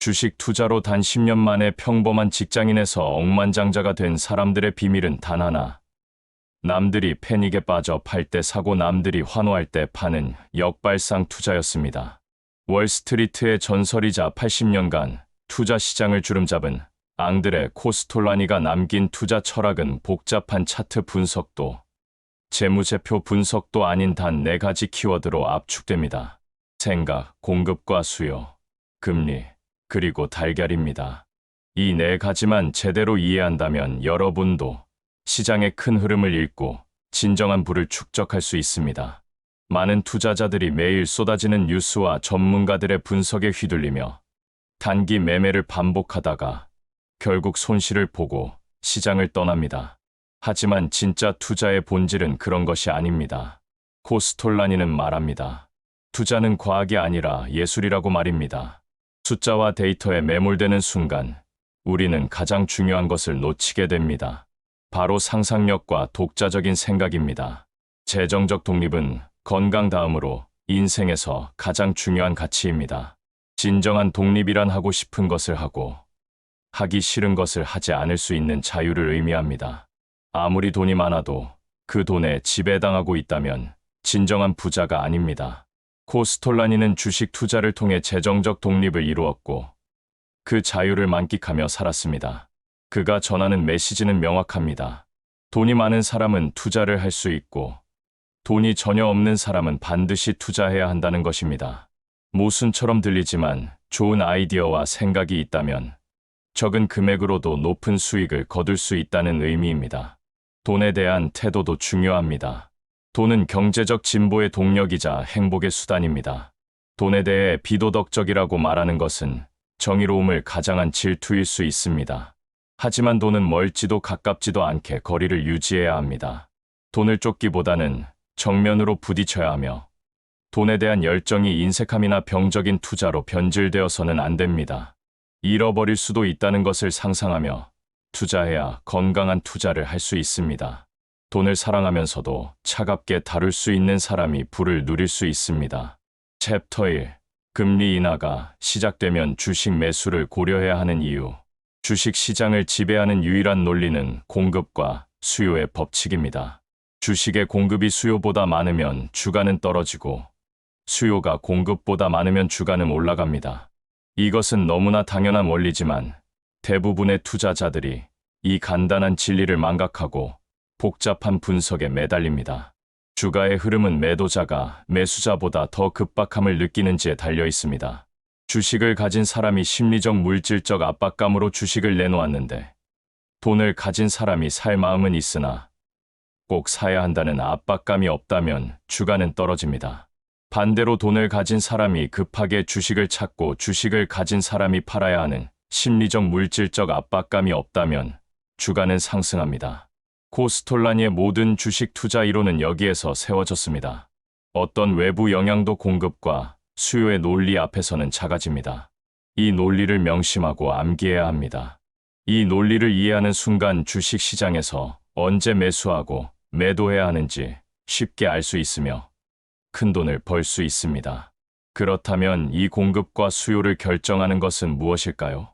주식 투자로 단 10년 만에 평범한 직장인에서 억만장자가 된 사람들의 비밀은 단 하나. 남들이 패닉에 빠져 팔 때 사고 남들이 환호할 때 파는 역발상 투자였습니다. 월스트리트의 전설이자 80년간 투자 시장을 주름잡은 앙드레 코스톨라니가 남긴 투자 철학은 복잡한 차트 분석도 재무제표 분석도 아닌 단 4가지 키워드로 압축됩니다. 생각, 공급과 수요, 금리, 그리고 달걀입니다. 이 4가지만 제대로 이해한다면 여러분도 시장의 큰 흐름을 읽고 진정한 부를 축적할 수 있습니다. 많은 투자자들이 매일 쏟아지는 뉴스와 전문가들의 분석에 휘둘리며 단기 매매를 반복하다가 결국 손실을 보고 시장을 떠납니다. 하지만 진짜 투자의 본질은 그런 것이 아닙니다. 코스톨라니는 말합니다. 투자는 과학이 아니라 예술이라고 말입니다. 숫자와 데이터에 매몰되는 순간 우리는 가장 중요한 것을 놓치게 됩니다. 바로 상상력과 독자적인 생각입니다. 재정적 독립은 건강 다음으로 인생에서 가장 중요한 가치입니다. 진정한 독립이란 하고 싶은 것을 하고 하기 싫은 것을 하지 않을 수 있는 자유를 의미합니다. 아무리 돈이 많아도 그 돈에 지배당하고 있다면 진정한 부자가 아닙니다. 코스톨라니는 주식 투자를 통해 재정적 독립을 이루었고 그 자유를 만끽하며 살았습니다. 그가 전하는 메시지는 명확합니다. 돈이 많은 사람은 투자를 할 수 있고 돈이 전혀 없는 사람은 반드시 투자해야 한다는 것입니다. 모순처럼 들리지만 좋은 아이디어와 생각이 있다면 적은 금액으로도 높은 수익을 거둘 수 있다는 의미입니다. 돈에 대한 태도도 중요합니다. 돈은 경제적 진보의 동력이자 행복의 수단입니다. 돈에 대해 비도덕적이라고 말하는 것은 정의로움을 가장한 질투일 수 있습니다. 하지만 돈은 멀지도 가깝지도 않게 거리를 유지해야 합니다. 돈을 쫓기보다는 정면으로 부딪혀야 하며 돈에 대한 열정이 인색함이나 병적인 투자로 변질되어서는 안 됩니다. 잃어버릴 수도 있다는 것을 상상하며 투자해야 건강한 투자를 할 수 있습니다. 돈을 사랑하면서도 차갑게 다룰 수 있는 사람이 부를 누릴 수 있습니다. 챕터 1. 금리 인하가 시작되면 주식 매수를 고려해야 하는 이유. 주식 시장을 지배하는 유일한 논리는 공급과 수요의 법칙입니다. 주식의 공급이 수요보다 많으면 주가는 떨어지고 수요가 공급보다 많으면 주가는 올라갑니다. 이것은 너무나 당연한 원리지만 대부분의 투자자들이 이 간단한 진리를 망각하고 복잡한 분석에 매달립니다. 주가의 흐름은 매도자가 매수자보다 더 급박함을 느끼는지에 달려 있습니다. 주식을 가진 사람이 심리적 물질적 압박감으로 주식을 내놓았는데 돈을 가진 사람이 살 마음은 있으나 꼭 사야 한다는 압박감이 없다면 주가는 떨어집니다. 반대로 돈을 가진 사람이 급하게 주식을 찾고 주식을 가진 사람이 팔아야 하는 심리적 물질적 압박감이 없다면 주가는 상승합니다. 코스톨라니의 모든 주식 투자 이론은 여기에서 세워졌습니다. 어떤 외부 영향도 공급과 수요의 논리 앞에서는 작아집니다. 이 논리를 명심하고 암기해야 합니다. 이 논리를 이해하는 순간 주식 시장에서 언제 매수하고 매도해야 하는지 쉽게 알 수 있으며 큰 돈을 벌 수 있습니다. 그렇다면 이 공급과 수요를 결정하는 것은 무엇일까요?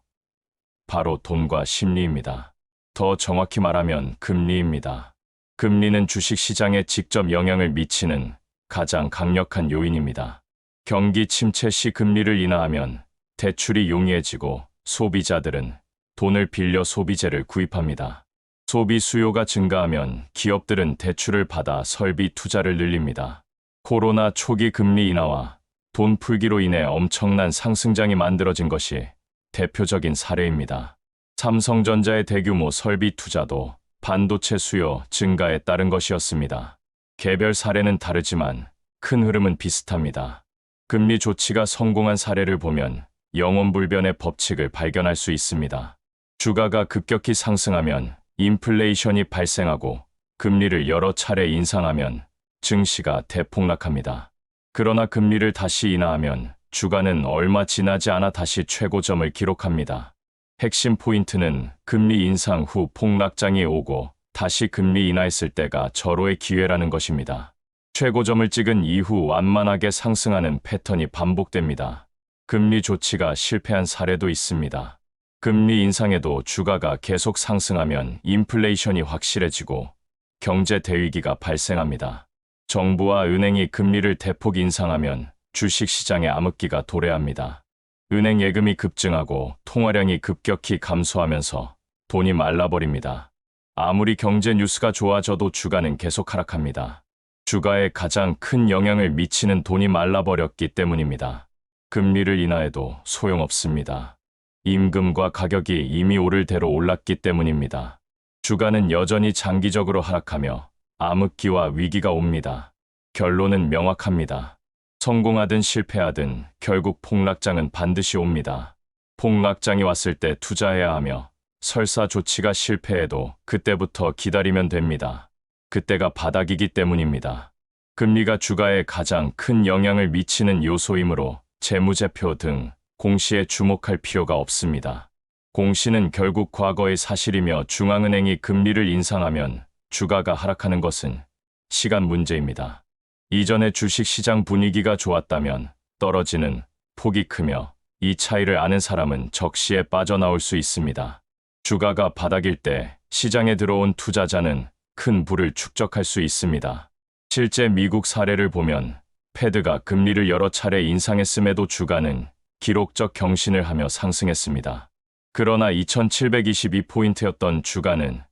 바로 돈과 심리입니다. 더 정확히 말하면 금리입니다. 금리는 주식 시장에 직접 영향을 미치는 가장 강력한 요인입니다. 경기 침체 시 금리를 인하하면 대출이 용이해지고 소비자들은 돈을 빌려 소비재를 구입합니다. 소비 수요가 증가하면 기업들은 대출을 받아 설비 투자를 늘립니다. 코로나 초기 금리 인하와 돈 풀기로 인해 엄청난 상승장이 만들어진 것이 대표적인 사례입니다. 삼성전자의 대규모 설비 투자도 반도체 수요 증가에 따른 것이었습니다. 개별 사례는 다르지만 큰 흐름은 비슷합니다. 금리 조치가 성공한 사례를 보면 영원불변의 법칙을 발견할 수 있습니다. 주가가 급격히 상승하면 인플레이션이 발생하고 금리를 여러 차례 인상하면 증시가 대폭락합니다. 그러나 금리를 다시 인하하면 주가는 얼마 지나지 않아 다시 최고점을 기록합니다. 핵심 포인트는 금리 인상 후 폭락장이 오고 다시 금리 인하했을 때가 절호의 기회라는 것입니다. 최고점을 찍은 이후 완만하게 상승하는 패턴이 반복됩니다. 금리 조치가 실패한 사례도 있습니다. 금리 인상에도 주가가 계속 상승하면 인플레이션이 확실해지고 경제 대위기가 발생합니다. 정부와 은행이 금리를 대폭 인상하면 주식시장의 암흑기가 도래합니다. 은행 예금이 급증하고 통화량이 급격히 감소하면서 돈이 말라버립니다. 아무리 경제 뉴스가 좋아져도 주가는 계속 하락합니다. 주가에 가장 큰 영향을 미치는 돈이 말라버렸기 때문입니다. 금리를 인하해도 소용없습니다. 임금과 가격이 이미 오를 대로 올랐기 때문입니다. 주가는 여전히 장기적으로 하락하며 암흑기와 위기가 옵니다. 결론은 명확합니다. 성공하든 실패하든 결국 폭락장은 반드시 옵니다. 폭락장이 왔을 때 투자해야 하며 설사 조치가 실패해도 그때부터 기다리면 됩니다. 그때가 바닥이기 때문입니다. 금리가 주가에 가장 큰 영향을 미치는 요소이므로 재무제표 등 공시에 주목할 필요가 없습니다. 공시는 결국 과거의 사실이며 중앙은행이 금리를 인상하면 주가가 하락하는 것은 시간 문제입니다. 이전에 주식시장 분위기가 좋았다면 떨어지는 폭이 크며 이 차이를 아는 사람은 적시에 빠져나올 수 있습니다. 주가가 바닥일 때 시장에 들어온 투자자는 큰 부를 축적할 수 있습니다. 실제 미국 사례를 보면 패드가 금리를 여러 차례 인상했음에도 주가는 기록적 경신을 하며 상승했습니다. 그러나 2722포인트였던 주가는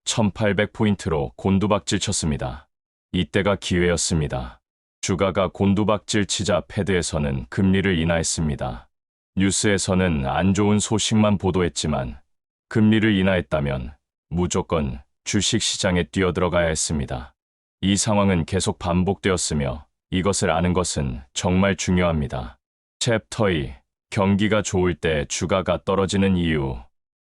1800포인트로 곤두박질 쳤습니다. 이때가 기회였습니다. 주가가 곤두박질 치자 패드에서는 금리를 인하했습니다. 뉴스에서는 안 좋은 소식만 보도했지만 금리를 인하했다면 무조건 주식시장에 뛰어들어가야 했습니다. 이 상황은 계속 반복되었으며 이것을 아는 것은 정말 중요합니다. 챕터 2. 경기가 좋을 때 주가가 떨어지는 이유.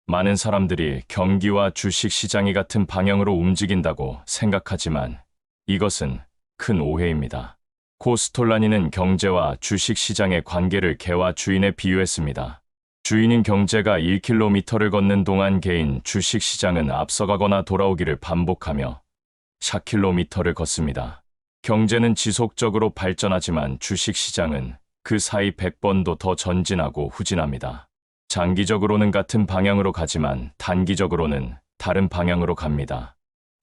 많은 사람들이 경기와 주식시장이 같은 방향으로 움직인다고 생각하지만 이것은 큰 오해입니다. 코스톨라니는 경제와 주식시장의 관계를 개와 주인에 비유했습니다. 주인인 경제가 1km를 걷는 동안 개인 주식시장은 앞서가거나 돌아오기를 반복하며 4km를 걷습니다. 경제는 지속적으로 발전하지만 주식시장은 그 사이 100번도 더 전진하고 후진합니다. 장기적으로는 같은 방향으로 가지만 단기적으로는 다른 방향으로 갑니다.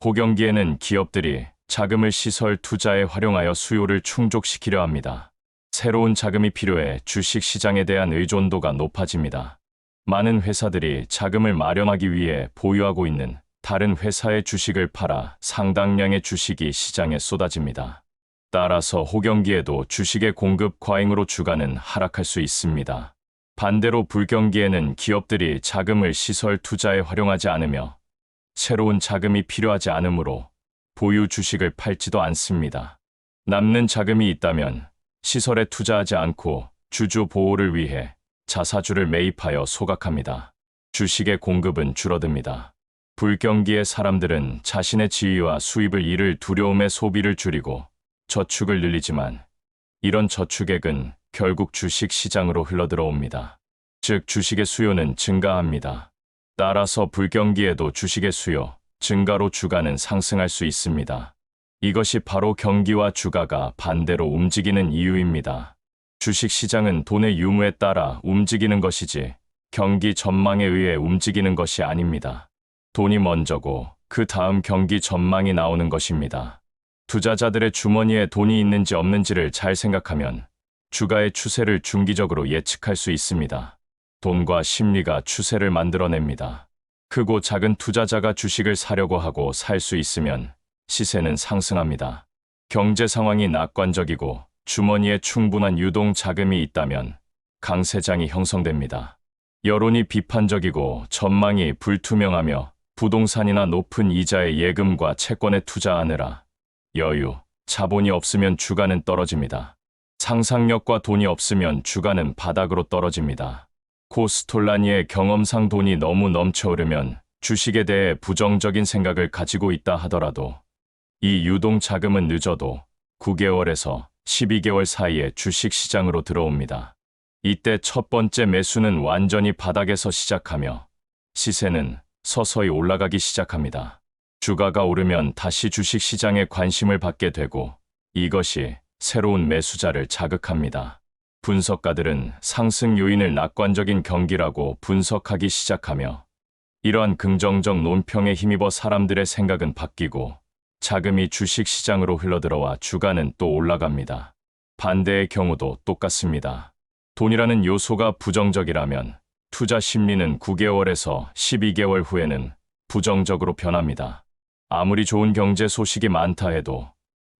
호경기에는 기업들이 자금을 시설 투자에 활용하여 수요를 충족시키려 합니다. 새로운 자금이 필요해 주식시장에 대한 의존도가 높아집니다. 많은 회사들이 자금을 마련하기 위해 보유하고 있는 다른 회사의 주식을 팔아 상당량의 주식이 시장에 쏟아집니다. 따라서 호경기에도 주식의 공급 과잉으로 주가는 하락할 수 있습니다. 반대로 불경기에는 기업들이 자금을 시설 투자에 활용하지 않으며 새로운 자금이 필요하지 않으므로 보유 주식을 팔지도 않습니다. 남는 자금이 있다면 시설에 투자하지 않고 주주 보호를 위해 자사주를 매입하여 소각합니다. 주식의 공급은 줄어듭니다. 불경기의 사람들은 자신의 지위와 수입을 잃을 두려움에 소비를 줄이고 저축을 늘리지만 이런 저축액은 결국 주식 시장으로 흘러들어옵니다. 즉 주식의 수요는 증가합니다. 따라서 불경기에도 주식의 수요, 증가로 주가는 상승할 수 있습니다. 이것이 바로 경기와 주가가 반대로 움직이는 이유입니다. 주식 시장은 돈의 유무에 따라 움직이는 것이지 경기 전망에 의해 움직이는 것이 아닙니다. 돈이 먼저고 그 다음 경기 전망이 나오는 것입니다. 투자자들의 주머니에 돈이 있는지 없는지를 잘 생각하면 주가의 추세를 중기적으로 예측할 수 있습니다. 돈과 심리가 추세를 만들어냅니다. 크고 작은 투자자가 주식을 사려고 하고 살 수 있으면 시세는 상승합니다. 경제 상황이 낙관적이고 주머니에 충분한 유동 자금이 있다면 강세장이 형성됩니다. 여론이 비판적이고 전망이 불투명하며 부동산이나 높은 이자의 예금과 채권에 투자하느라 여유, 자본이 없으면 주가는 떨어집니다. 상상력과 돈이 없으면 주가는 바닥으로 떨어집니다. 코스톨라니의 경험상 돈이 너무 넘쳐흐르면 주식에 대해 부정적인 생각을 가지고 있다 하더라도 이 유동 자금은 늦어도 9개월에서 12개월 사이에 주식 시장으로 들어옵니다. 이때 첫 번째 매수는 완전히 바닥에서 시작하며 시세는 서서히 올라가기 시작합니다. 주가가 오르면 다시 주식 시장에 관심을 받게 되고 이것이 새로운 매수자를 자극합니다. 분석가들은 상승 요인을 낙관적인 경기라고 분석하기 시작하며 이러한 긍정적 논평에 힘입어 사람들의 생각은 바뀌고 자금이 주식시장으로 흘러들어와 주가는 또 올라갑니다. 반대의 경우도 똑같습니다. 돈이라는 요소가 부정적이라면 투자 심리는 9개월에서 12개월 후에는 부정적으로 변합니다. 아무리 좋은 경제 소식이 많다 해도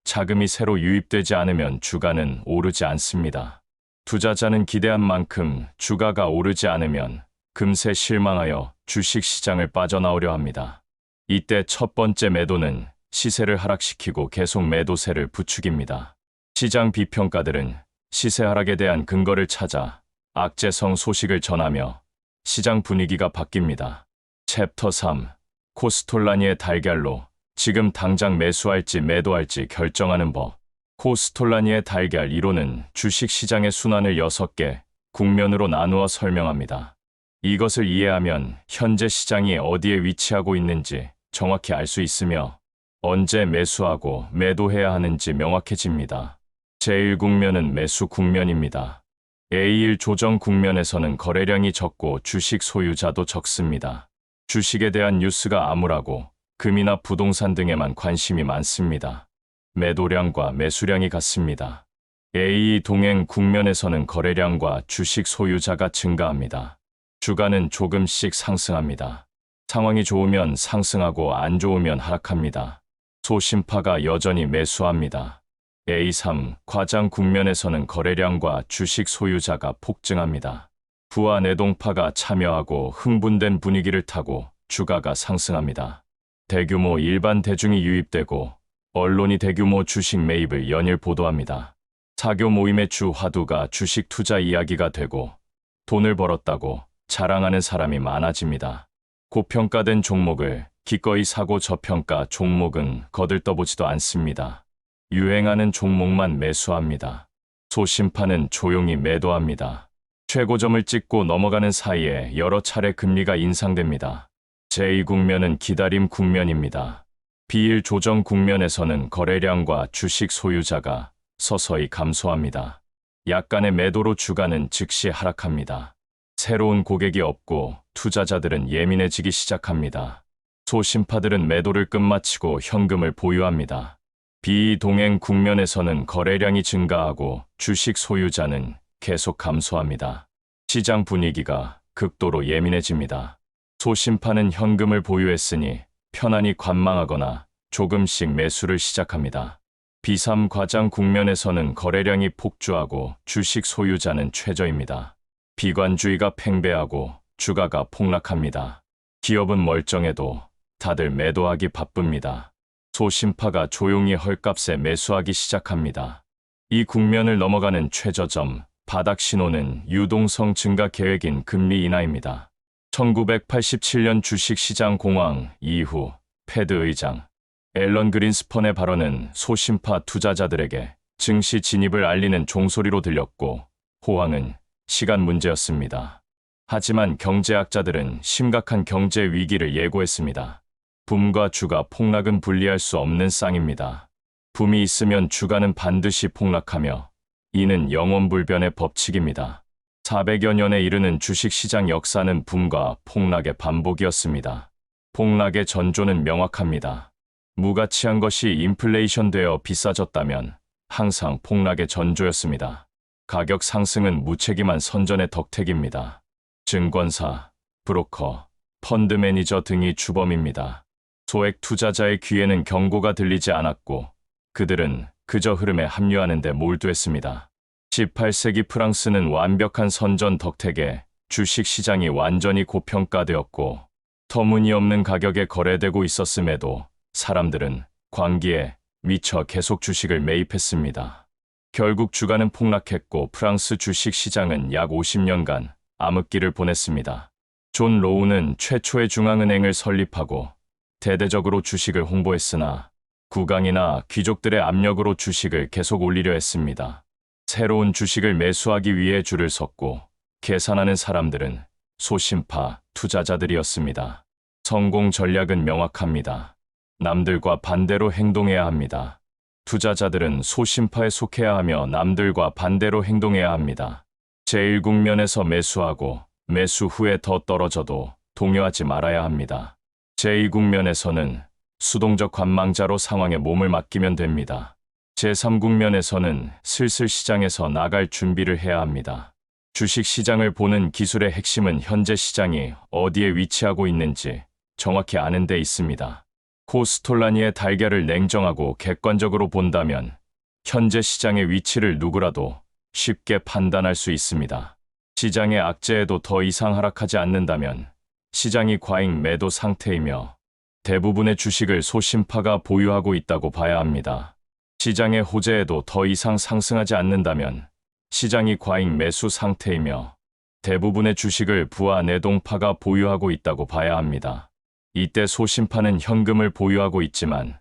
자금이 새로 유입되지 않으면 주가는 오르지 않습니다. 투자자는 기대한 만큼 주가가 오르지 않으면 금세 실망하여 주식시장을 빠져나오려 합니다. 이때 첫 번째 매도는 시세를 하락시키고 계속 매도세를 부추깁니다. 시장 비평가들은 시세 하락에 대한 근거를 찾아 악재성 소식을 전하며 시장 분위기가 바뀝니다. 챕터 3. 코스톨라니의 달걀로 지금 당장 매수할지 매도할지 결정하는 법. 코스톨라니의 달걀 1호는 주식시장의 순환을 6개 국면으로 나누어 설명합니다. 이것을 이해하면 현재 시장이 어디에 위치하고 있는지 정확히 알 수 있으며 언제 매수하고 매도해야 하는지 명확해집니다. 제1국면은 매수 국면입니다. A1 조정 국면에서는 거래량이 적고 주식 소유자도 적습니다. 주식에 대한 뉴스가 암울하고 금이나 부동산 등에만 관심이 많습니다. 매도량과 매수량이 같습니다. A2 동행 국면에서는 거래량과 주식 소유자가 증가합니다. 주가는 조금씩 상승합니다. 상황이 좋으면 상승하고 안 좋으면 하락합니다. 소심파가 여전히 매수합니다. A3 과장 국면에서는 거래량과 주식 소유자가 폭증합니다. 부와 내동파가 참여하고 흥분된 분위기를 타고 주가가 상승합니다. 대규모 일반 대중이 유입되고 언론이 대규모 주식 매입을 연일 보도합니다. 사교 모임의 주 화두가 주식 투자 이야기가 되고 돈을 벌었다고 자랑하는 사람이 많아집니다. 고평가된 종목을 기꺼이 사고 저평가 종목은 거들떠보지도 않습니다. 유행하는 종목만 매수합니다. 소심파는 조용히 매도합니다. 최고점을 찍고 넘어가는 사이에 여러 차례 금리가 인상됩니다. 제2국면은 기다림 국면입니다. 비일 조정 국면에서는 거래량과 주식 소유자가 서서히 감소합니다. 약간의 매도로 주가는 즉시 하락합니다. 새로운 고객이 없고 투자자들은 예민해지기 시작합니다. 소심파들은 매도를 끝마치고 현금을 보유합니다. 비동행 국면에서는 거래량이 증가하고 주식 소유자는 계속 감소합니다. 시장 분위기가 극도로 예민해집니다. 소심파는 현금을 보유했으니 편안히 관망하거나 조금씩 매수를 시작합니다. B3 과장 국면에서는 거래량이 폭주하고 주식 소유자는 최저입니다. 비관주의가 팽배하고 주가가 폭락합니다. 기업은 멀쩡해도 다들 매도하기 바쁩니다. 소심파가 조용히 헐값에 매수하기 시작합니다. 이 국면을 넘어가는 최저점, 바닥 신호는 유동성 증가 계획인 금리 인하입니다. 1987년 주식시장 공황 이후 패드 의장 앨런 그린스펀의 발언은 소심파 투자자들에게 증시 진입을 알리는 종소리로 들렸고 호황은 시간 문제였습니다. 하지만 경제학자들은 심각한 경제 위기를 예고했습니다. 붐과 주가 폭락은 분리할 수 없는 쌍입니다. 붐이 있으면 주가는 반드시 폭락하며 이는 영원불변의 법칙입니다. 400여 년에 이르는 주식시장 역사는 붐과 폭락의 반복이었습니다. 폭락의 전조는 명확합니다. 무가치한 것이 인플레이션되어 비싸졌다면 항상 폭락의 전조였습니다. 가격 상승은 무책임한 선전의 덕택입니다. 증권사, 브로커, 펀드 매니저 등이 주범입니다. 소액 투자자의 귀에는 경고가 들리지 않았고 그들은 그저 흐름에 합류하는 데 몰두했습니다. 18세기 프랑스는 완벽한 선전 덕택에 주식시장이 완전히 고평가되었고 터무니없는 가격에 거래되고 있었음에도 사람들은 광기에 미쳐 계속 주식을 매입했습니다. 결국 주가는 폭락했고 프랑스 주식시장은 약 50년간 암흑기를 보냈습니다. 존 로우는 최초의 중앙은행을 설립하고 대대적으로 주식을 홍보했으나 국왕이나 귀족들의 압력으로 주식을 계속 올리려 했습니다. 새로운 주식을 매수하기 위해 줄을 섰고 계산하는 사람들은 소심파 투자자들이었습니다. 성공 전략은 명확합니다. 남들과 반대로 행동해야 합니다. 투자자들은 소심파에 속해야 하며 남들과 반대로 행동해야 합니다. 제1국면에서 매수하고 매수 후에 더 떨어져도 동요하지 말아야 합니다. 제2국면에서는 수동적 관망자로 상황에 몸을 맡기면 됩니다. 제3국면에서는 슬슬 시장에서 나갈 준비를 해야 합니다. 주식 시장을 보는 기술의 핵심은 현재 시장이 어디에 위치하고 있는지 정확히 아는 데 있습니다. 코스톨라니의 달걀을 냉정하고 객관적으로 본다면 현재 시장의 위치를 누구라도 쉽게 판단할 수 있습니다. 시장의 악재에도 더 이상 하락하지 않는다면 시장이 과잉 매도 상태이며 대부분의 주식을 소심파가 보유하고 있다고 봐야 합니다. 시장의 호재에도 더 이상 상승하지 않는다면 시장이 과잉 매수 상태이며 대부분의 주식을 부하 내동파가 보유하고 있다고 봐야 합니다. 이때 소심파는 현금을 보유하고 있지만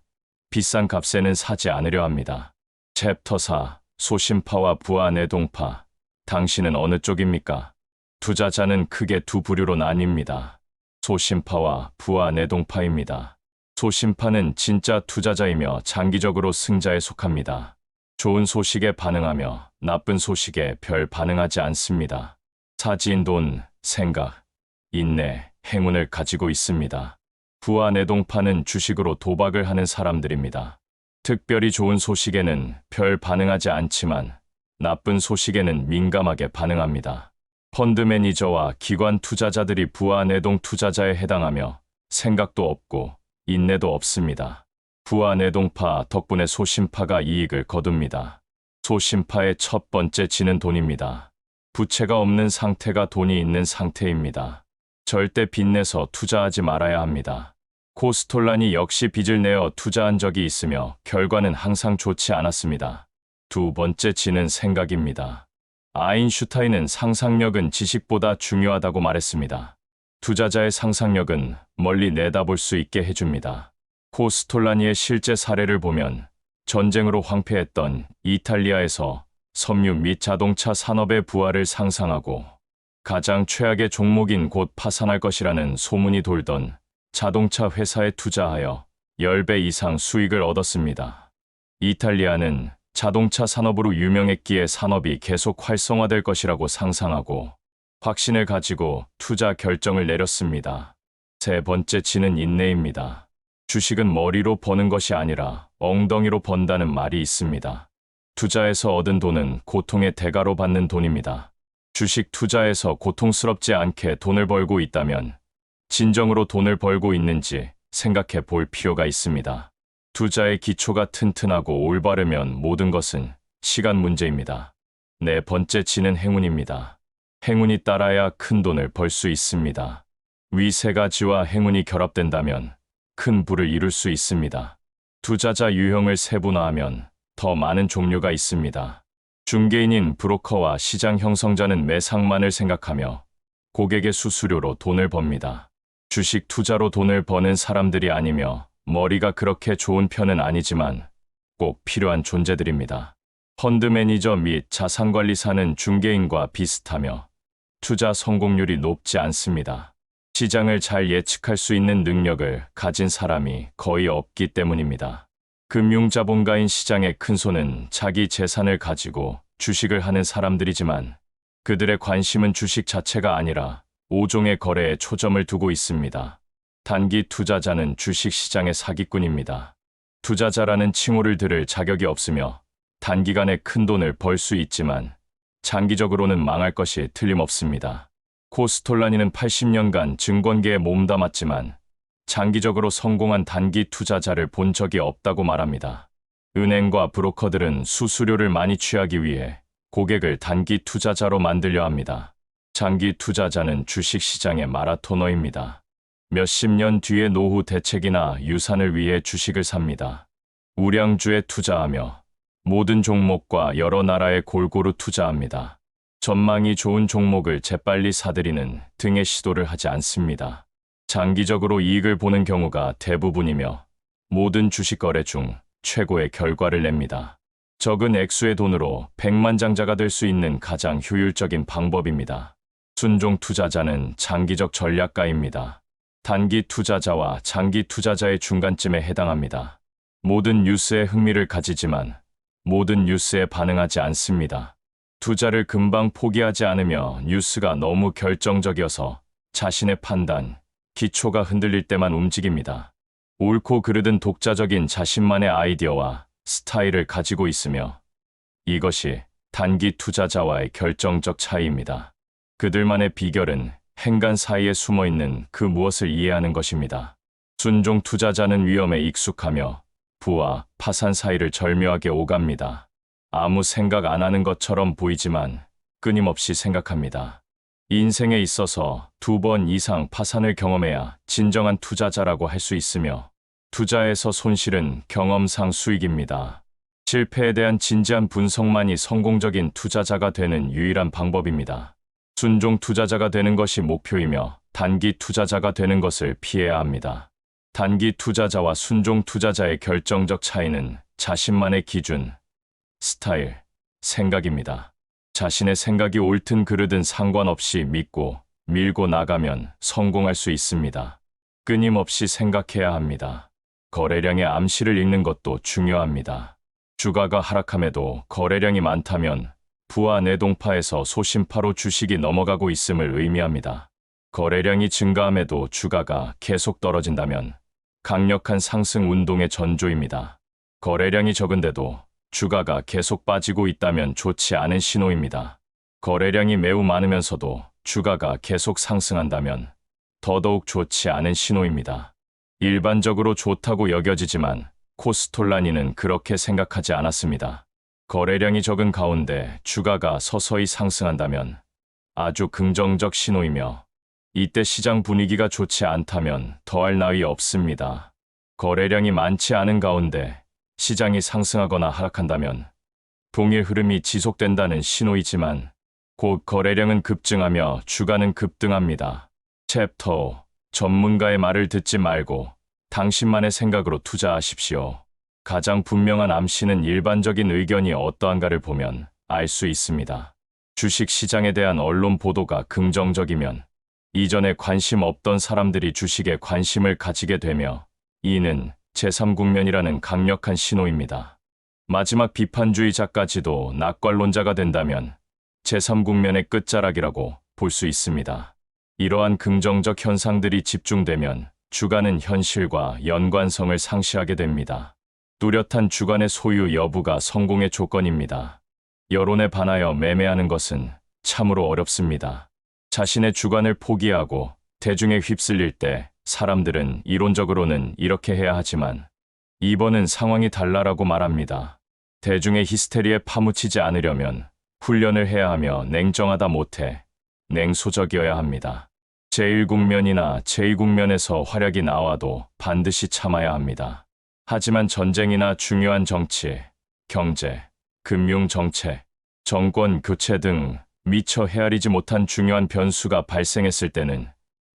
비싼 값에는 사지 않으려 합니다. 챕터 4. 소심파와 부하 내동파. 당신은 어느 쪽입니까? 투자자는 크게 두 부류로 나뉩니다. 소심파와 부하 내동파입니다. 소심파는 진짜 투자자이며 장기적으로 승자에 속합니다. 좋은 소식에 반응하며 나쁜 소식에 별 반응하지 않습니다. 사지인 돈, 생각, 인내, 행운을 가지고 있습니다. 부하 내동파는 주식으로 도박을 하는 사람들입니다. 특별히 좋은 소식에는 별 반응하지 않지만 나쁜 소식에는 민감하게 반응합니다. 펀드 매니저와 기관 투자자들이 부하 내동 투자자에 해당하며 생각도 없고 인내도 없습니다. 부하 내동파 덕분에 소심파가 이익을 거둡니다. 소심파의 첫 번째 지는 돈입니다. 부채가 없는 상태가 돈이 있는 상태입니다. 절대 빚내서 투자하지 말아야 합니다. 코스톨라니 역시 빚을 내어 투자한 적이 있으며 결과는 항상 좋지 않았습니다. 두 번째 지는 생각입니다. 아인슈타인은 상상력은 지식보다 중요하다고 말했습니다. 투자자의 상상력은 멀리 내다볼 수 있게 해줍니다. 코스톨라니의 실제 사례를 보면 전쟁으로 황폐했던 이탈리아에서 섬유 및 자동차 산업의 부활을 상상하고 가장 최악의 종목인 곧 파산할 것이라는 소문이 돌던 자동차 회사에 투자하여 10배 이상 수익을 얻었습니다. 이탈리아는 자동차 산업으로 유명했기에 산업이 계속 활성화될 것이라고 상상하고 확신을 가지고 투자 결정을 내렸습니다. 세 번째 지는 인내입니다. 주식은 머리로 버는 것이 아니라 엉덩이로 번다는 말이 있습니다. 투자에서 얻은 돈은 고통의 대가로 받는 돈입니다. 주식 투자에서 고통스럽지 않게 돈을 벌고 있다면 진정으로 돈을 벌고 있는지 생각해 볼 필요가 있습니다. 투자의 기초가 튼튼하고 올바르면 모든 것은 시간 문제입니다. 네 번째 지는 행운입니다. 행운이 따라야 큰 돈을 벌 수 있습니다. 위 세 가지와 행운이 결합된다면 큰 부를 이룰 수 있습니다. 투자자 유형을 세분화하면 더 많은 종류가 있습니다. 중개인인 브로커와 시장 형성자는 매상만을 생각하며 고객의 수수료로 돈을 법니다. 주식 투자로 돈을 버는 사람들이 아니며 머리가 그렇게 좋은 편은 아니지만 꼭 필요한 존재들입니다. 펀드 매니저 및 자산관리사는 중개인과 비슷하며 투자 성공률이 높지 않습니다. 시장을 잘 예측할 수 있는 능력을 가진 사람이 거의 없기 때문입니다. 금융자본가인 시장의 큰손은 자기 재산을 가지고 주식을 하는 사람들이지만 그들의 관심은 주식 자체가 아니라 5종의 거래에 초점을 두고 있습니다. 단기 투자자는 주식시장의 사기꾼입니다. 투자자라는 칭호를 들을 자격이 없으며 단기간에 큰 돈을 벌 수 있지만 장기적으로는 망할 것이 틀림없습니다. 코스톨라니는 80년간 증권계에 몸담았지만 장기적으로 성공한 단기 투자자를 본 적이 없다고 말합니다. 은행과 브로커들은 수수료를 많이 취하기 위해 고객을 단기 투자자로 만들려 합니다. 장기 투자자는 주식시장의 마라토너입니다. 몇십 년 뒤의 노후 대책이나 유산을 위해 주식을 삽니다. 우량주에 투자하며 모든 종목과 여러 나라에 골고루 투자합니다. 전망이 좋은 종목을 재빨리 사들이는 등의 시도를 하지 않습니다. 장기적으로 이익을 보는 경우가 대부분이며 모든 주식 거래 중 최고의 결과를 냅니다. 적은 액수의 돈으로 백만장자가 될 수 있는 가장 효율적인 방법입니다. 순종 투자자는 장기적 전략가입니다. 단기 투자자와 장기 투자자의 중간쯤에 해당합니다. 모든 뉴스에 흥미를 가지지만 모든 뉴스에 반응하지 않습니다. 투자를 금방 포기하지 않으며 뉴스가 너무 결정적이어서 자신의 판단, 기초가 흔들릴 때만 움직입니다. 옳고 그르든 독자적인 자신만의 아이디어와 스타일을 가지고 있으며 이것이 단기 투자자와의 결정적 차이입니다. 그들만의 비결은 행간 사이에 숨어있는 그 무엇을 이해하는 것입니다. 순종 투자자는 위험에 익숙하며 부와 파산 사이를 절묘하게 오갑니다. 아무 생각 안 하는 것처럼 보이지만 끊임없이 생각합니다. 인생에 있어서 2번 이상 파산을 경험해야 진정한 투자자라고 할 수 있으며 투자에서 손실은 경험상 수익입니다. 실패에 대한 진지한 분석만이 성공적인 투자자가 되는 유일한 방법입니다. 순종 투자자가 되는 것이 목표이며 단기 투자자가 되는 것을 피해야 합니다. 단기 투자자와 순종 투자자의 결정적 차이는 자신만의 기준, 스타일, 생각입니다. 자신의 생각이 옳든 그르든 상관없이 믿고 밀고 나가면 성공할 수 있습니다. 끊임없이 생각해야 합니다. 거래량의 암시를 읽는 것도 중요합니다. 주가가 하락함에도 거래량이 많다면 부와 내동파에서 소심파로 주식이 넘어가고 있음을 의미합니다. 거래량이 증가함에도 주가가 계속 떨어진다면 강력한 상승 운동의 전조입니다. 거래량이 적은데도 주가가 계속 빠지고 있다면 좋지 않은 신호입니다. 거래량이 매우 많으면서도 주가가 계속 상승한다면 더더욱 좋지 않은 신호입니다. 일반적으로 좋다고 여겨지지만 코스톨라니는 그렇게 생각하지 않았습니다. 거래량이 적은 가운데 주가가 서서히 상승한다면 아주 긍정적 신호이며 이때 시장 분위기가 좋지 않다면 더할 나위 없습니다. 거래량이 많지 않은 가운데 시장이 상승하거나 하락한다면 동일 흐름이 지속된다는 신호이지만 곧 거래량은 급증하며 주가는 급등합니다. 챕터 5. 전문가의 말을 듣지 말고 당신만의 생각으로 투자하십시오. 가장 분명한 암시는 일반적인 의견이 어떠한가를 보면 알 수 있습니다. 주식 시장에 대한 언론 보도가 긍정적이면 이전에 관심 없던 사람들이 주식에 관심을 가지게 되며 이는 제3국면이라는 강력한 신호입니다. 마지막 비판주의자까지도 낙관론자가 된다면 제3국면의 끝자락이라고 볼 수 있습니다. 이러한 긍정적 현상들이 집중되면 주가는 현실과 연관성을 상실하게 됩니다. 뚜렷한 주관의 소유 여부가 성공의 조건입니다. 여론에 반하여 매매하는 것은 참으로 어렵습니다. 자신의 주관을 포기하고 대중에 휩쓸릴 때 사람들은 이론적으로는 이렇게 해야 하지만 2번은 상황이 달라라고 말합니다. 대중의 히스테리에 파묻히지 않으려면 훈련을 해야 하며 냉정하다 못해 냉소적이어야 합니다. 제1국면이나 제2국면에서 활약이 나와도 반드시 참아야 합니다. 하지만 전쟁이나 중요한 정치, 경제, 금융 정책, 정권 교체 등 미처 헤아리지 못한 중요한 변수가 발생했을 때는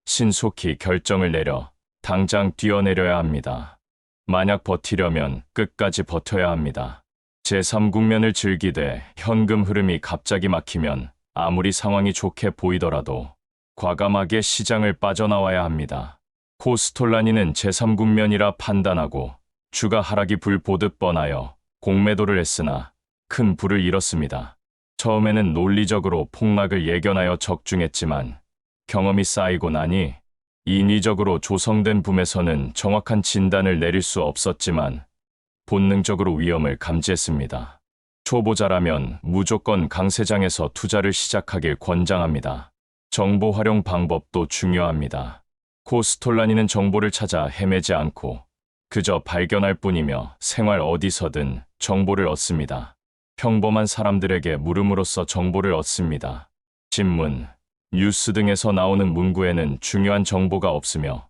신속히 결정을 내려 당장 뛰어내려야 합니다. 만약 버티려면 끝까지 버텨야 합니다. 제3국면을 즐기되 현금 흐름이 갑자기 막히면 아무리 상황이 좋게 보이더라도 과감하게 시장을 빠져나와야 합니다. 코스톨라니는 제3국면이라 판단하고 주가 하락이 불 보듯 뻔하여 공매도를 했으나 큰 부를 잃었습니다. 처음에는 논리적으로 폭락을 예견하여 적중했지만 경험이 쌓이고 나니 인위적으로 조성된 붐에서는 정확한 진단을 내릴 수 없었지만 본능적으로 위험을 감지했습니다. 초보자라면 무조건 강세장에서 투자를 시작하길 권장합니다. 정보 활용 방법도 중요합니다. 코스톨라니는 정보를 찾아 헤매지 않고 그저 발견할 뿐이며 생활 어디서든 정보를 얻습니다. 평범한 사람들에게 물음으로써 정보를 얻습니다. 신문, 뉴스 등에서 나오는 문구에는 중요한 정보가 없으며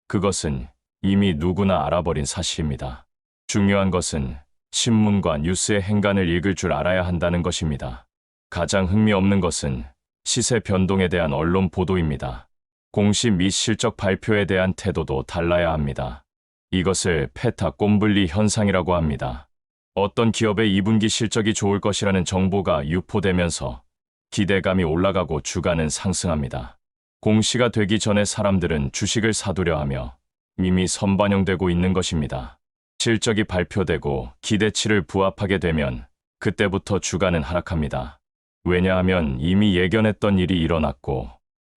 그것은 이미 누구나 알아버린 사실입니다. 중요한 것은 신문과 뉴스의 행간을 읽을 줄 알아야 한다는 것입니다. 가장 흥미없는 것은 시세 변동에 대한 언론 보도입니다. 공시 및 실적 발표에 대한 태도도 달라야 합니다. 이것을 페타 꼼블리 현상이라고 합니다. 어떤 기업의 2분기 실적이 좋을 것이라는 정보가 유포되면서 기대감이 올라가고 주가는 상승합니다. 공시가 되기 전에 사람들은 주식을 사두려 하며 이미 선반영되고 있는 것입니다. 실적이 발표되고 기대치를 부합하게 되면 그때부터 주가는 하락합니다. 왜냐하면 이미 예견했던 일이 일어났고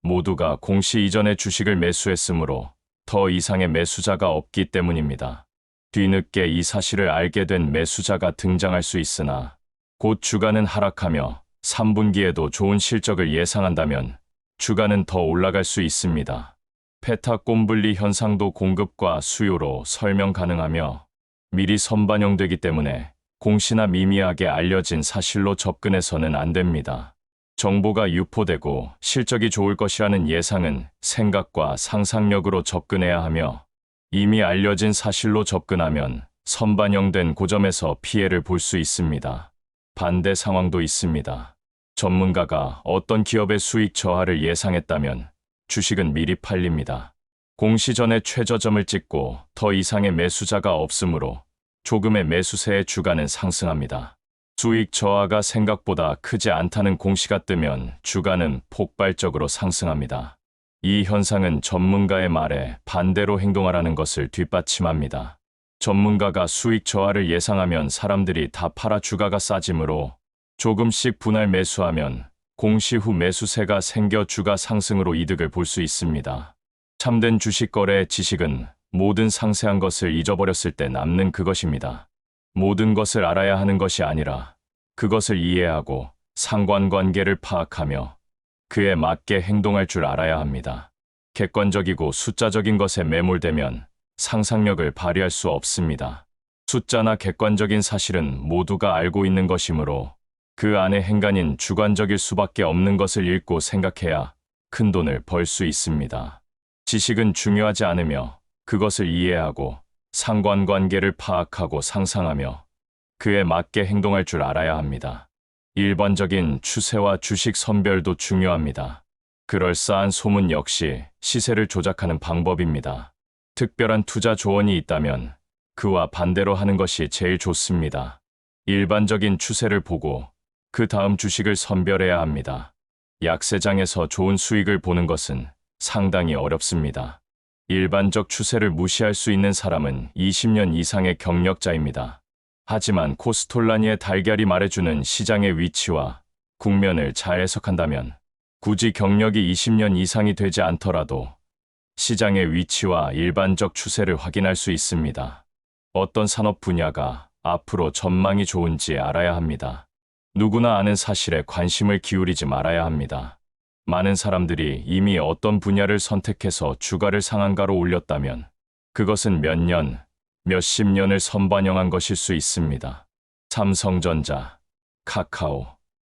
모두가 공시 이전에 주식을 매수했으므로 더 이상의 매수자가 없기 때문입니다. 뒤늦게 이 사실을 알게 된 매수자가 등장할 수 있으나 곧 주가는 하락하며 3분기에도 좋은 실적을 예상한다면 주가는 더 올라갈 수 있습니다. 페타꼼블리 현상도 공급과 수요로 설명 가능하며 미리 선반영되기 때문에 공시나 미미하게 알려진 사실로 접근해서는 안 됩니다. 정보가 유포되고 실적이 좋을 것이라는 예상은 생각과 상상력으로 접근해야 하며 이미 알려진 사실로 접근하면 선반영된 고점에서 피해를 볼 수 있습니다. 반대 상황도 있습니다. 전문가가 어떤 기업의 수익 저하를 예상했다면 주식은 미리 팔립니다. 공시 전에 최저점을 찍고 더 이상의 매수자가 없으므로 조금의 매수세의 주가는 상승합니다. 수익 저하가 생각보다 크지 않다는 공시가 뜨면 주가는 폭발적으로 상승합니다. 이 현상은 전문가의 말에 반대로 행동하라는 것을 뒷받침합니다. 전문가가 수익 저하를 예상하면 사람들이 다 팔아 주가가 싸지므로 조금씩 분할 매수하면 공시 후 매수세가 생겨 주가 상승으로 이득을 볼 수 있습니다. 참된 주식 거래 지식은 모든 상세한 것을 잊어버렸을 때 남는 그것입니다. 모든 것을 알아야 하는 것이 아니라 그것을 이해하고 상관관계를 파악하며 그에 맞게 행동할 줄 알아야 합니다. 객관적이고 숫자적인 것에 매몰되면 상상력을 발휘할 수 없습니다. 숫자나 객관적인 사실은 모두가 알고 있는 것이므로 그 안에 행간인 주관적일 수밖에 없는 것을 읽고 생각해야 큰 돈을 벌 수 있습니다. 지식은 중요하지 않으며 그것을 이해하고 상관관계를 파악하고 상상하며 그에 맞게 행동할 줄 알아야 합니다. 일반적인 추세와 주식 선별도 중요합니다. 그럴싸한 소문 역시 시세를 조작하는 방법입니다. 특별한 투자 조언이 있다면 그와 반대로 하는 것이 제일 좋습니다. 일반적인 추세를 보고 그 다음 주식을 선별해야 합니다. 약세장에서 좋은 수익을 보는 것은 상당히 어렵습니다. 일반적 추세를 무시할 수 있는 사람은 20년 이상의 경력자입니다. 하지만 코스톨라니의 달걀이 말해주는 시장의 위치와 국면을 잘 해석한다면 굳이 경력이 20년 이상이 되지 않더라도 시장의 위치와 일반적 추세를 확인할 수 있습니다. 어떤 산업 분야가 앞으로 전망이 좋은지 알아야 합니다. 누구나 아는 사실에 관심을 기울이지 말아야 합니다. 많은 사람들이 이미 어떤 분야를 선택해서 주가를 상한가로 올렸다면 그것은 몇 년, 몇십 년을 선반영한 것일 수 있습니다. 삼성전자, 카카오,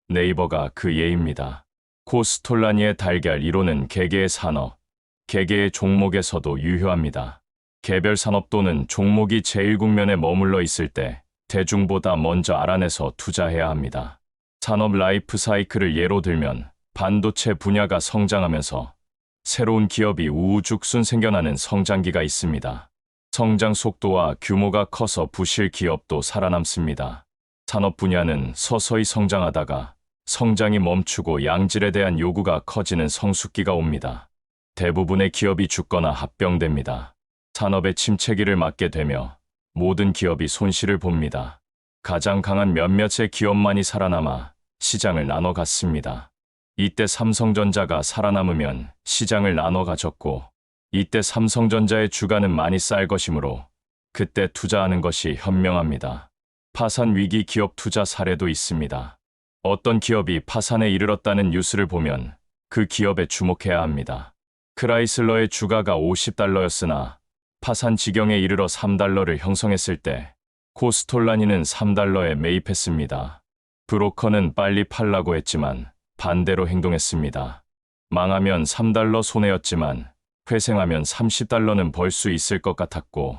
네이버가 그 예입니다. 코스톨라니의 달걀 이론은 개개의 산업, 개개의 종목에서도 유효합니다. 개별 산업 또는 종목이 제1국면에 머물러 있을 때 대중보다 먼저 알아내서 투자해야 합니다. 산업 라이프 사이클을 예로 들면 반도체 분야가 성장하면서 새로운 기업이 우후죽순 생겨나는 성장기가 있습니다. 성장 속도와 규모가 커서 부실 기업도 살아남습니다. 산업 분야는 서서히 성장하다가 성장이 멈추고 양질에 대한 요구가 커지는 성숙기가 옵니다. 대부분의 기업이 죽거나 합병됩니다. 산업의 침체기를 맞게 되며 모든 기업이 손실을 봅니다. 가장 강한 몇몇의 기업만이 살아남아 시장을 나눠 갔습니다. 이때 삼성전자가 살아남으면 시장을 나눠 가졌고 이때 삼성전자의 주가는 많이 쌀 것이므로 그때 투자하는 것이 현명합니다. 파산 위기 기업 투자 사례도 있습니다. 어떤 기업이 파산에 이르렀다는 뉴스를 보면 그 기업에 주목해야 합니다. 크라이슬러의 주가가 $50였으나 파산 지경에 이르러 $3를 형성했을 때 코스톨라니는 $3에 매입했습니다. 브로커는 빨리 팔라고 했지만 반대로 행동했습니다. 망하면 $3 손해였지만 회생하면 $30는 벌 수 있을 것 같았고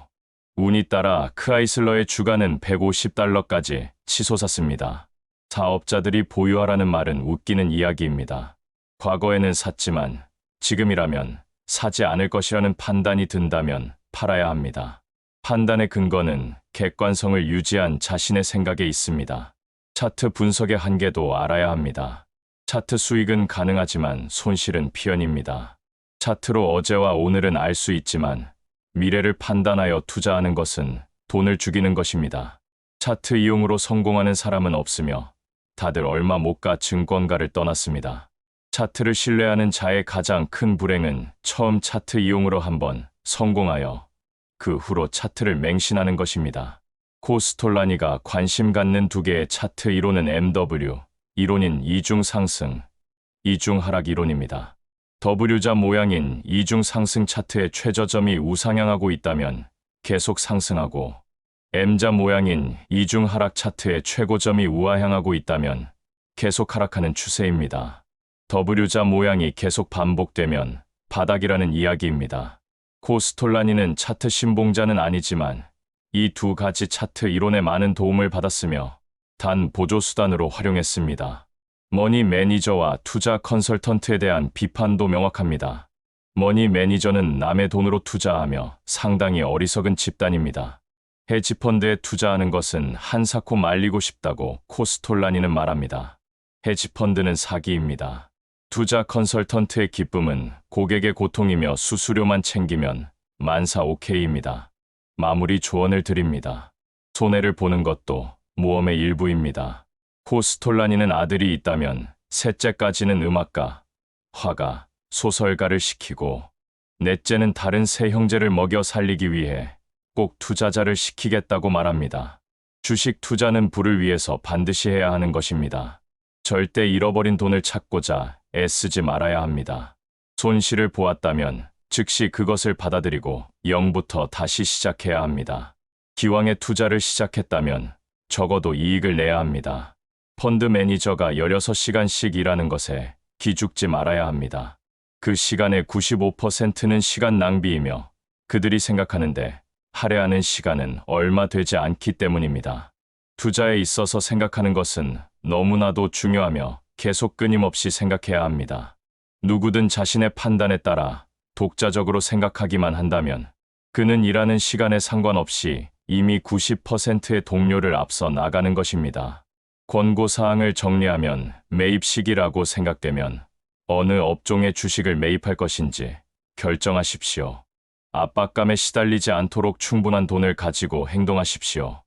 운이 따라 크라이슬러의 주가는 $150까지 치솟았습니다. 사업자들이 보유하라는 말은 웃기는 이야기입니다. 과거에는 샀지만 지금이라면 사지 않을 것이라는 판단이 든다면 팔아야 합니다. 판단의 근거는 객관성을 유지한 자신의 생각에 있습니다. 차트 분석의 한계도 알아야 합니다. 차트 수익은 가능하지만 손실은 필연입니다. 차트로 어제와 오늘은 알 수 있지만 미래를 판단하여 투자하는 것은 돈을 죽이는 것입니다. 차트 이용으로 성공하는 사람은 없으며 다들 얼마 못 가 증권가를 떠났습니다. 차트를 신뢰하는 자의 가장 큰 불행은 처음 차트 이용으로 한번 성공하여 그 후로 차트를 맹신하는 것입니다. 코스톨라니가 관심 갖는 두 개의 차트 이론은 MW, 이론인 이중 상승, 이중 하락 이론입니다. W자 모양인 이중 상승 차트의 최저점이 우상향하고 있다면 계속 상승하고, M자 모양인 이중 하락 차트의 최고점이 우하향하고 있다면 계속 하락하는 추세입니다. W자 모양이 계속 반복되면 바닥이라는 이야기입니다. 코스톨라니는 차트 신봉자는 아니지만 이 두 가지 차트 이론에 많은 도움을 받았으며 단 보조수단으로 활용했습니다. 머니 매니저와 투자 컨설턴트에 대한 비판도 명확합니다. 머니 매니저는 남의 돈으로 투자하며 상당히 어리석은 집단입니다. 헤지펀드에 투자하는 것은 한사코 말리고 싶다고 코스톨라니는 말합니다. 헤지펀드는 사기입니다. 투자 컨설턴트의 기쁨은 고객의 고통이며 수수료만 챙기면 만사 오케이입니다. 마무리 조언을 드립니다. 손해를 보는 것도 모험의 일부입니다. 코스톨라니는 아들이 있다면 셋째까지는 음악가, 화가, 소설가를 시키고 넷째는 다른 세 형제를 먹여 살리기 위해 꼭 투자자를 시키겠다고 말합니다. 주식 투자는 부를 위해서 반드시 해야 하는 것입니다. 절대 잃어버린 돈을 찾고자 애쓰지 말아야 합니다. 손실을 보았다면 즉시 그것을 받아들이고 0부터 다시 시작해야 합니다. 기왕에 투자를 시작했다면 적어도 이익을 내야 합니다. 펀드 매니저가 16시간씩 일하는 것에 기죽지 말아야 합니다. 그 시간의 95%는 시간 낭비이며 그들이 생각하는데 할애하는 시간은 얼마 되지 않기 때문입니다. 투자에 있어서 생각하는 것은 너무나도 중요하며 계속 끊임없이 생각해야 합니다. 누구든 자신의 판단에 따라 독자적으로 생각하기만 한다면 그는 일하는 시간에 상관없이 이미 90%의 동료를 앞서 나가는 것입니다. 권고사항을 정리하면 매입 시기라고 생각되면 어느 업종의 주식을 매입할 것인지 결정하십시오. 압박감에 시달리지 않도록 충분한 돈을 가지고 행동하십시오.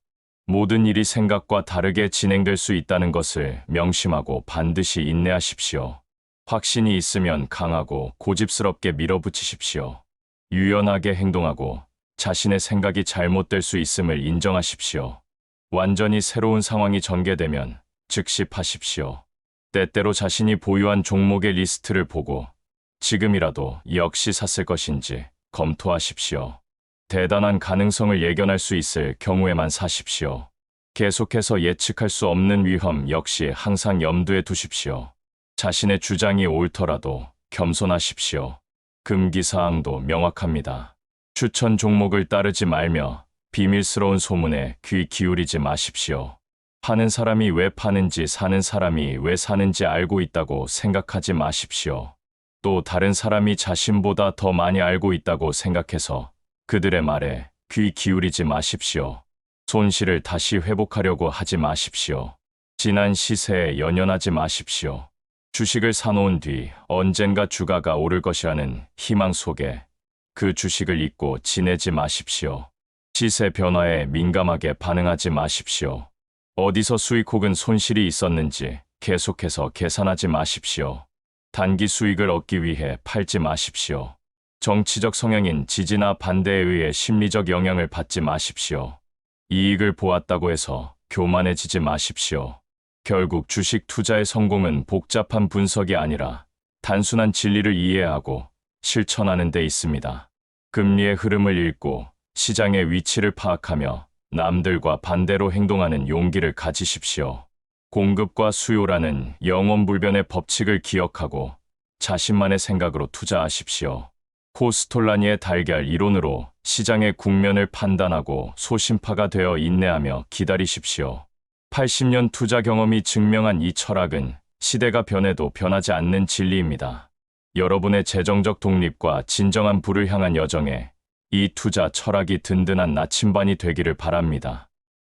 모든 일이 생각과 다르게 진행될 수 있다는 것을 명심하고 반드시 인내하십시오. 확신이 있으면 강하고 고집스럽게 밀어붙이십시오. 유연하게 행동하고 자신의 생각이 잘못될 수 있음을 인정하십시오. 완전히 새로운 상황이 전개되면 즉시 파십시오. 때때로 자신이 보유한 종목의 리스트를 보고 지금이라도 역시 샀을 것인지 검토하십시오. 대단한 가능성을 예견할 수 있을 경우에만 사십시오. 계속해서 예측할 수 없는 위험 역시 항상 염두에 두십시오. 자신의 주장이 옳더라도 겸손하십시오. 금기사항도 명확합니다. 추천 종목을 따르지 말며 비밀스러운 소문에 귀 기울이지 마십시오. 파는 사람이 왜 파는지 사는 사람이 왜 사는지 알고 있다고 생각하지 마십시오. 또 다른 사람이 자신보다 더 많이 알고 있다고 생각해서 그들의 말에 귀 기울이지 마십시오. 손실을 다시 회복하려고 하지 마십시오. 지난 시세에 연연하지 마십시오. 주식을 사놓은 뒤 언젠가 주가가 오를 것이라는 희망 속에 그 주식을 잊고 지내지 마십시오. 시세 변화에 민감하게 반응하지 마십시오. 어디서 수익 혹은 손실이 있었는지 계속해서 계산하지 마십시오. 단기 수익을 얻기 위해 팔지 마십시오. 정치적 성향인 지지나 반대에 의해 심리적 영향을 받지 마십시오. 이익을 보았다고 해서 교만해지지 마십시오. 결국 주식 투자의 성공은 복잡한 분석이 아니라 단순한 진리를 이해하고 실천하는 데 있습니다. 금리의 흐름을 읽고 시장의 위치를 파악하며 남들과 반대로 행동하는 용기를 가지십시오. 공급과 수요라는 영원불변의 법칙을 기억하고 자신만의 생각으로 투자하십시오. 코스톨라니의 달걀 이론으로 시장의 국면을 판단하고 소신파가 되어 인내하며 기다리십시오. 80년 투자 경험이 증명한 이 철학은 시대가 변해도 변하지 않는 진리입니다. 여러분의 재정적 독립과 진정한 부를 향한 여정에 이 투자 철학이 든든한 나침반이 되기를 바랍니다.